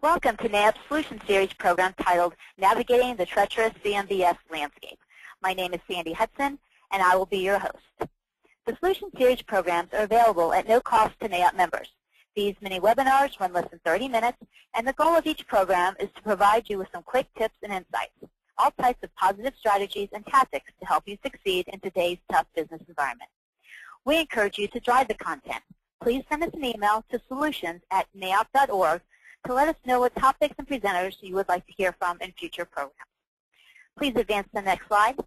Welcome to NAIOP's Solution Series program titled Navigating the Treacherous CMBS Landscape. My name is Sandy Hudson, and I will be your host. The Solution Series programs are available at no cost to NAIOP members. These mini webinars run less than 30 minutes, and the goal of each program is to provide you with some quick tips and insights, all types of positive strategies and tactics to help you succeed in today's tough business environment. We encourage you to drive the content. Please send us an email to solutions@naiop.org to let us know what topics and presenters you would like to hear from in future programs. Please advance to the next slide.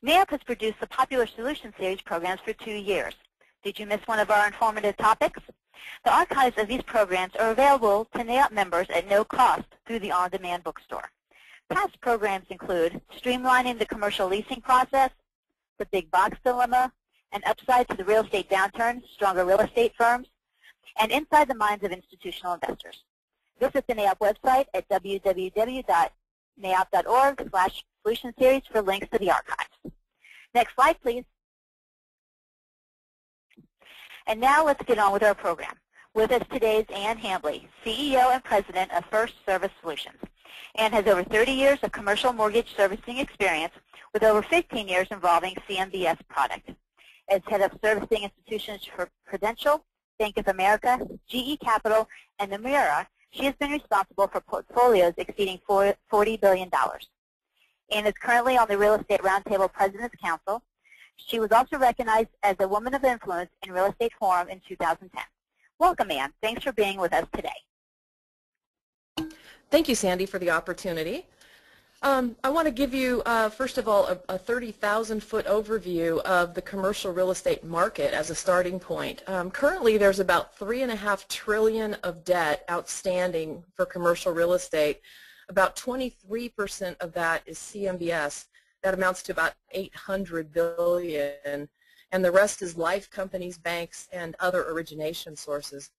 NAIOP has produced the popular Solution Series programs for 2 years. Did you miss one of our informative topics? The archives of these programs are available to NAIOP members at no cost through the on-demand bookstore. Past programs include Streamlining the Commercial Leasing Process, The Big Box Dilemma, An Upside to the Real Estate Downturn, Stronger Real Estate Firms, and Inside the Minds of Institutional Investors. Visit the NAIOP website at www.naiop.org/Solution Series for links to the archives. Next slide, please. And now let's get on with our program. With us today is Ann Hambly, CEO and President of First Service Solutions. Ann has over 30 years of commercial mortgage servicing experience with over 15 years involving CMBS product. As head of servicing institutions for Prudential, Bank of America, GE Capital, and Nomura, she has been responsible for portfolios exceeding $40 billion. Ann is currently on the Real Estate Roundtable President's Council. She was also recognized as a Woman of Influence in Real Estate Forum in 2010. Welcome, Ann. Thanks for being with us today. Thank you, Sandy, for the opportunity. I want to give you, first of all, a 30,000-foot overview of the commercial real estate market as a starting point. Currently, there's about $3.5 trillion of debt outstanding for commercial real estate. About 23% of that is CMBS. That amounts to about $800 billion, and the rest is life companies, banks, and other origination sources.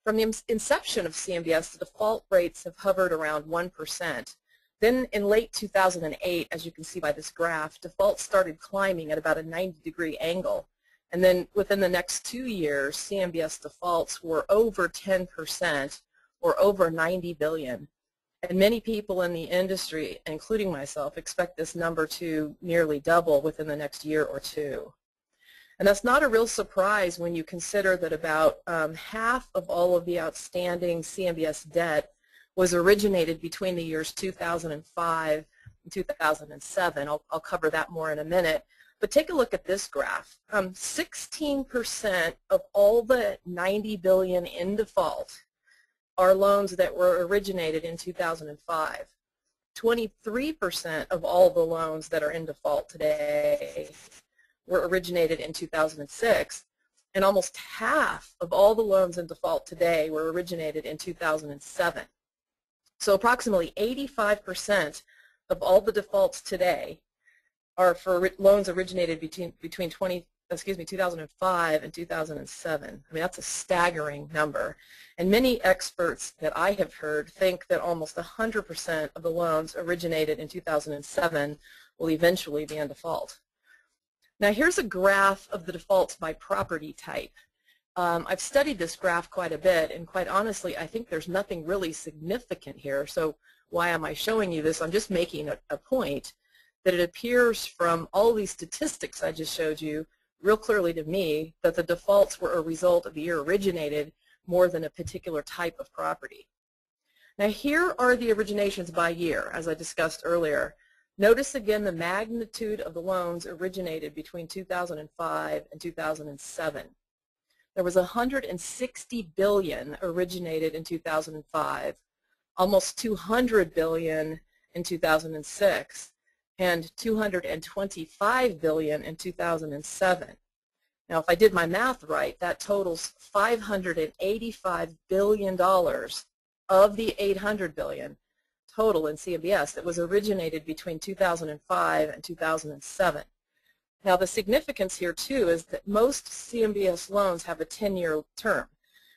From the inception of CMBS, the default rates have hovered around 1%. Then in late 2008, as you can see by this graph, defaults started climbing at about a 90-degree angle. And then within the next 2 years, CMBS defaults were over 10%, or over $90 billion. And many people in the industry, including myself, expect this number to nearly double within the next year or two. And that's not a real surprise when you consider that about half of all of the outstanding CMBS debt was originated between the years 2005 and 2007. I'll cover that more in a minute. But take a look at this graph. 16% of all the $90 billion in default are loans that were originated in 2005. 23% of all the loans that are in default today were originated in 2006. And almost half of all the loans in default today were originated in 2007. So approximately 85% of all the defaults today are for loans originated between 2005 and 2007. I mean, that's a staggering number. And many experts that I have heard think that almost 100% of the loans originated in 2007 will eventually be in default. Now here's a graph of the defaults by property type. I've studied this graph quite a bit, and quite honestly, I think there's nothing really significant here. So why am I showing you this? I'm just making a point that it appears from all these statistics I just showed you real clearly to me that the defaults were a result of the year originated more than a particular type of property. Now here are the originations by year, as I discussed earlier. Notice again the magnitude of the loans originated between 2005 and 2007. There was $160 billion originated in 2005, almost $200 billion in 2006, and $225 billion in 2007. Now, if I did my math right, that totals $585 billion of the $800 billion total in CMBS that was originated between 2005 and 2007. Now, the significance here, too, is that most CMBS loans have a 10-year term,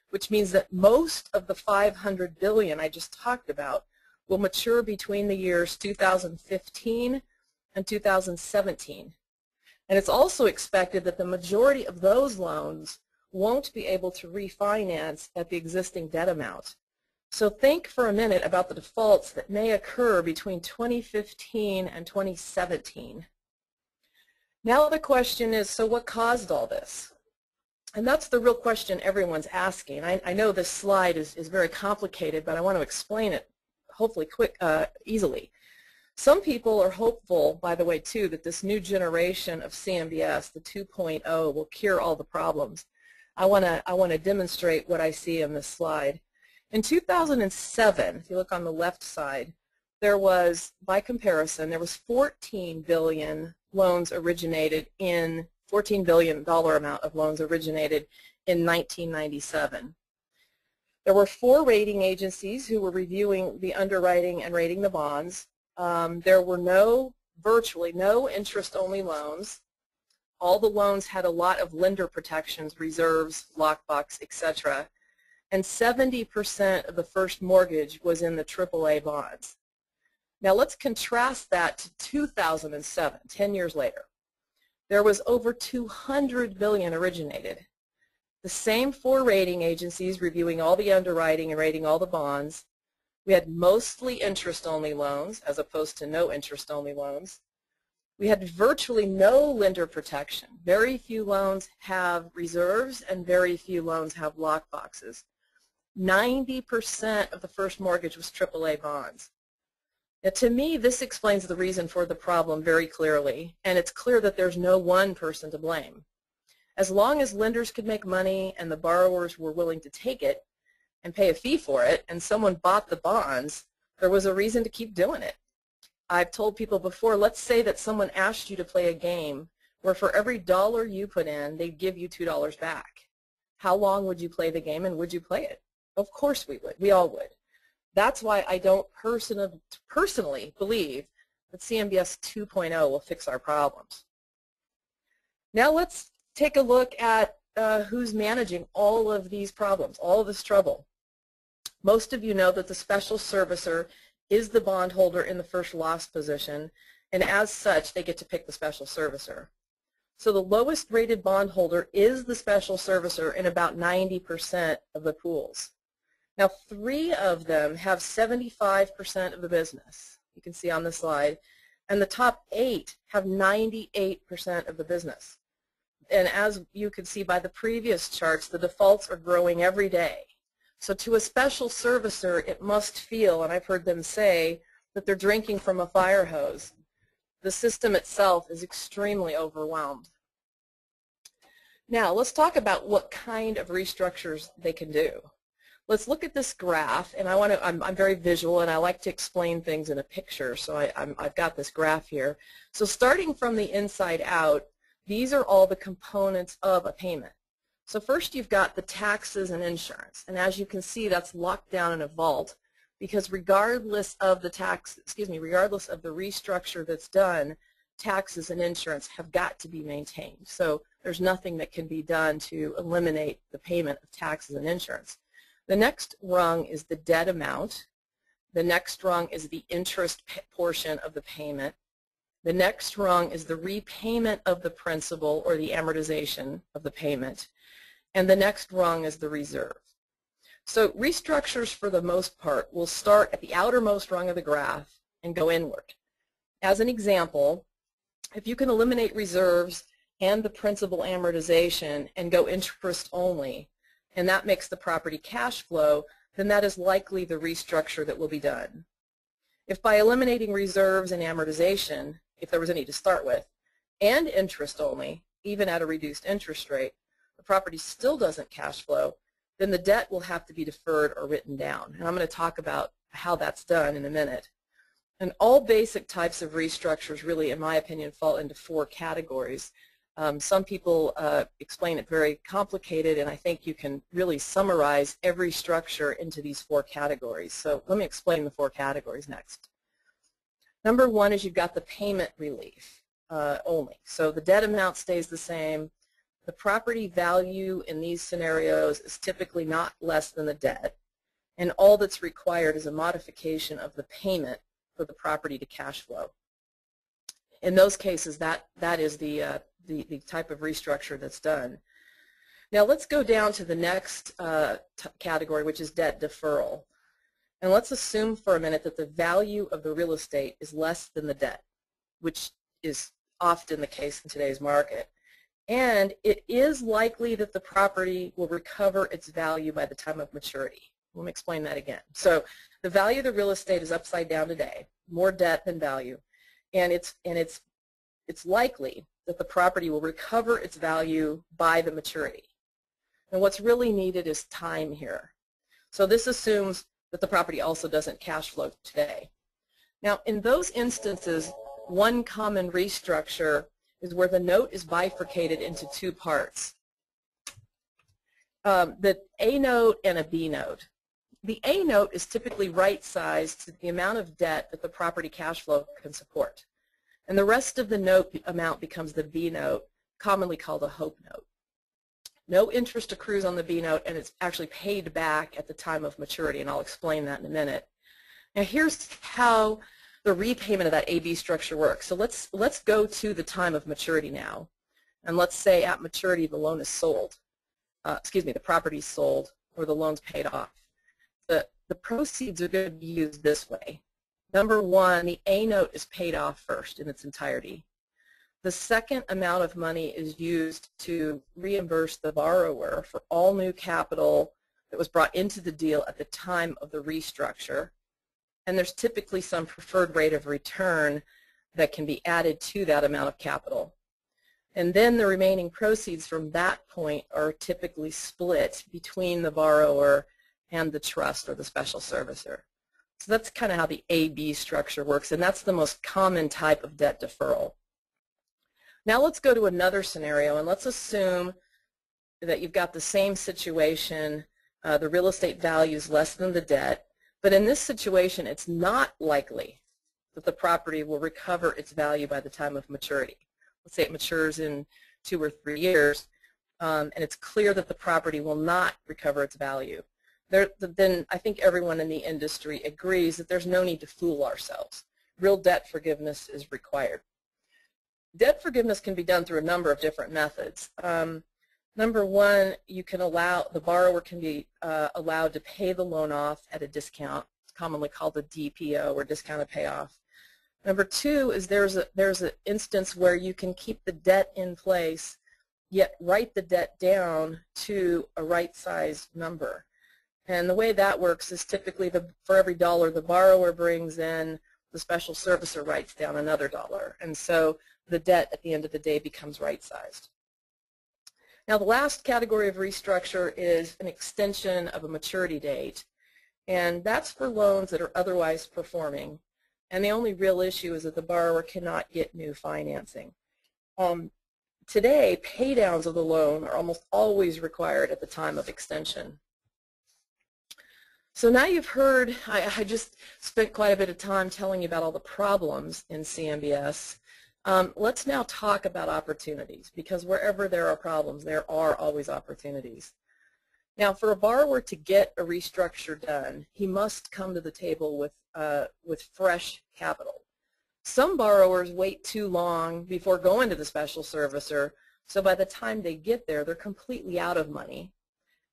which means that most of the $500 billion I just talked about will mature between the years 2015 and 2017. And it's also expected that the majority of those loans won't be able to refinance at the existing debt amount. So think for a minute about the defaults that may occur between 2015 and 2017. Now the question is, so what caused all this? And that's the real question everyone's asking. I know this slide is very complicated, but I want to explain it hopefully easily. Some people are hopeful, by the way, too, that this new generation of CMBS, the 2.0, will cure all the problems. I want to demonstrate what I see in this slide. In 2007, if you look on the left side, there was, by comparison, there was 14 billion loans originated in $14 billion amount of loans originated in 1997. There were 4 rating agencies who were reviewing the underwriting and rating the bonds. There were virtually no interest-only loans. All the loans had a lot of lender protections, reserves, lockbox, etc. And 70% of the first mortgage was in the AAA bonds. Now let's contrast that to 2007, 10 years later. There was over 200 billion originated. The same 4 rating agencies reviewing all the underwriting and rating all the bonds. We had mostly interest-only loans as opposed to no interest-only loans. We had virtually no lender protection. Very few loans have reserves and very few loans have lockboxes. 90% of the first mortgage was AAA bonds. Now, to me, this explains the reason for the problem very clearly, and it's clear that there's no one person to blame. As long as lenders could make money and the borrowers were willing to take it and pay a fee for it, and someone bought the bonds, there was a reason to keep doing it. I've told people before, let's say that someone asked you to play a game where for every dollar you put in, they'd give you $2 back. How long would you play the game, and would you play it? Of course we would. We all would. That's why I don't personally believe that CMBS 2.0 will fix our problems. Now let's take a look at who's managing all of these problems, all of this trouble. Most of you know that the special servicer is the bondholder in the first loss position, and as such, they get to pick the special servicer. So the lowest rated bondholder is the special servicer in about 90% of the pools. Now, 3 of them have 75% of the business, you can see on the slide, and the top 8 have 98% of the business. And as you can see by the previous charts, the defaults are growing every day. So to a special servicer, it must feel, and I've heard them say, that they're drinking from a fire hose. The system itself is extremely overwhelmed. Now, let's talk about what kind of restructures they can do. Let's look at this graph, and I'm very visual, and I like to explain things in a picture, so I've got this graph here. So starting from the inside out, these are all the components of a payment. So first you've got the taxes and insurance, and as you can see, that's locked down in a vault, because regardless of the regardless of the restructure that's done, taxes and insurance have got to be maintained. So there's nothing that can be done to eliminate the payment of taxes and insurance. The next rung is the debt amount. The next rung is the interest portion of the payment. The next rung is the repayment of the principal or the amortization of the payment. And the next rung is the reserve. So restructures, for the most part, will start at the outermost rung of the graph and go inward. As an example, if you can eliminate reserves and the principal amortization and go interest only, and that makes the property cash flow, then that is likely the restructure that will be done. If by eliminating reserves and amortization, if there was any to start with, and interest only, even at a reduced interest rate, the property still doesn't cash flow, then the debt will have to be deferred or written down. And I'm going to talk about how that's done in a minute. And all basic types of restructures really, in my opinion, fall into 4 categories. Some people explain it very complicated, and I think you can really summarize every structure into these 4 categories. So let me explain the 4 categories next. Number 1 is you've got the payment relief only. So the debt amount stays the same. The property value in these scenarios is typically not less than the debt, and all that's required is a modification of the payment for the property to cash flow. In those cases, that is the type of restructure that's done. Now let's go down to the next category, which is debt deferral. And let's assume for a minute that the value of the real estate is less than the debt, which is often the case in today's market. And it is likely that the property will recover its value by the time of maturity. Let me explain that again. So the value of the real estate is upside down today, more debt than value, and it's likely that the property will recover its value by the maturity. And what's really needed is time here. So this assumes that the property also doesn't cash flow today. Now, in those instances, one common restructure is where the note is bifurcated into two parts, the A note and a B note. The A note is typically right-sized to the amount of debt that the property cash flow can support. And the rest of the note amount becomes the B note, commonly called a HOPE note. No interest accrues on the B note, and it's actually paid back at the time of maturity, and I'll explain that in a minute. Now here's how the repayment of that AB structure works. So let's go to the time of maturity now, and let's say at maturity the loan is sold. The property is sold, or the loan's paid off. The proceeds are going to be used this way. Number one, the A note is paid off first in its entirety. The second amount of money is used to reimburse the borrower for all new capital that was brought into the deal at the time of the restructure. And there's typically some preferred rate of return that can be added to that amount of capital. And then the remaining proceeds from that point are typically split between the borrower and the trust or the special servicer. So that's kind of how the AB structure works, and that's the most common type of debt deferral. Now let's go to another scenario, and let's assume that you've got the same situation, the real estate value is less than the debt, but in this situation it's not likely that the property will recover its value by the time of maturity. Let's say it matures in 2 or 3 years, and it's clear that the property will not recover its value. Then I think everyone in the industry agrees that there's no need to fool ourselves. Real debt forgiveness is required. Debt forgiveness can be done through a number of different methods. Number one, the borrower can be allowed to pay the loan off at a discount. It's commonly called a DPO, or discounted payoff. Number two is there's an instance where you can keep the debt in place, yet write the debt down to a right-sized number. And the way that works is typically for every dollar the borrower brings in, the special servicer writes down another dollar. And so the debt at the end of the day becomes right-sized. Now the last category of restructure is an extension of a maturity date. And that's for loans that are otherwise performing. And the only real issue is that the borrower cannot get new financing. Today, pay downs of the loan are almost always required at the time of extension. So now you've heard, I just spent quite a bit of time telling you about all the problems in CMBS. Let's now talk about opportunities, because wherever there are problems, there are always opportunities. Now, for a borrower to get a restructure done, he must come to the table with fresh capital. Some borrowers wait too long before going to the special servicer, so by the time they get there, they're completely out of money.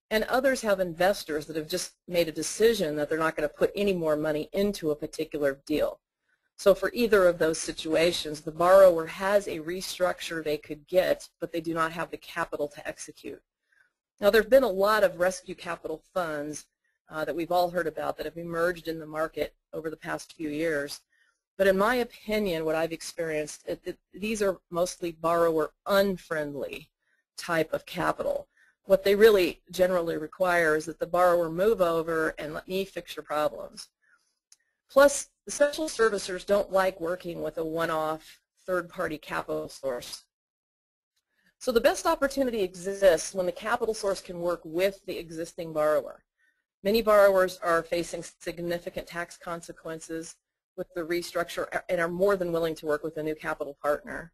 And others have investors that have just made a decision that they're not going to put any more money into a particular deal. So for either of those situations, the borrower has a restructure they could get, but they do not have the capital to execute. Now, there have been a lot of rescue capital funds that we've all heard about that have emerged in the market over the past few years. But in my opinion, what I've experienced, these are mostly borrower-unfriendly type of capital. What they really generally require is that the borrower move over and let me fix your problems. Plus, the special servicers don't like working with a one-off third-party capital source. So the best opportunity exists when the capital source can work with the existing borrower. Many borrowers are facing significant tax consequences with the restructure and are more than willing to work with a new capital partner.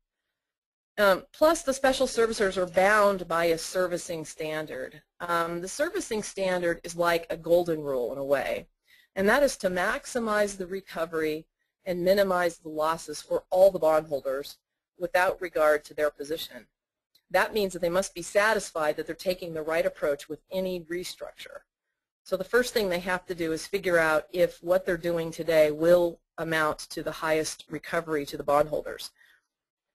Plus, the special servicers are bound by a servicing standard. The servicing standard is like a golden rule in a way, and that is to maximize the recovery and minimize the losses for all the bondholders without regard to their position. that means that they must be satisfied that they're taking the right approach with any restructure. So the first thing they have to do is figure out if what they're doing today will amount to the highest recovery to the bondholders.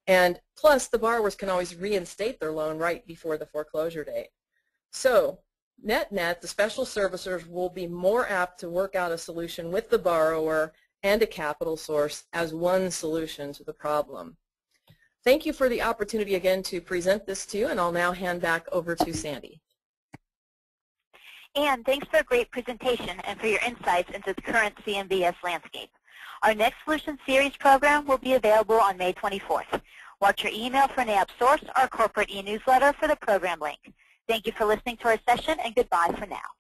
And plus, the borrowers can always reinstate their loan right before the foreclosure date. So net-net, the special servicers will be more apt to work out a solution with the borrower and a capital source as one solution to the problem. Thank you for the opportunity again to present this to you, and I'll now hand back over to Sandy. Anne, thanks for a great presentation and for your insights into the current CMBS landscape. Our next Solution Series program will be available on May 24th. Watch your email for NAIOP source or corporate e-newsletter for the program link. Thank you for listening to our session, and goodbye for now.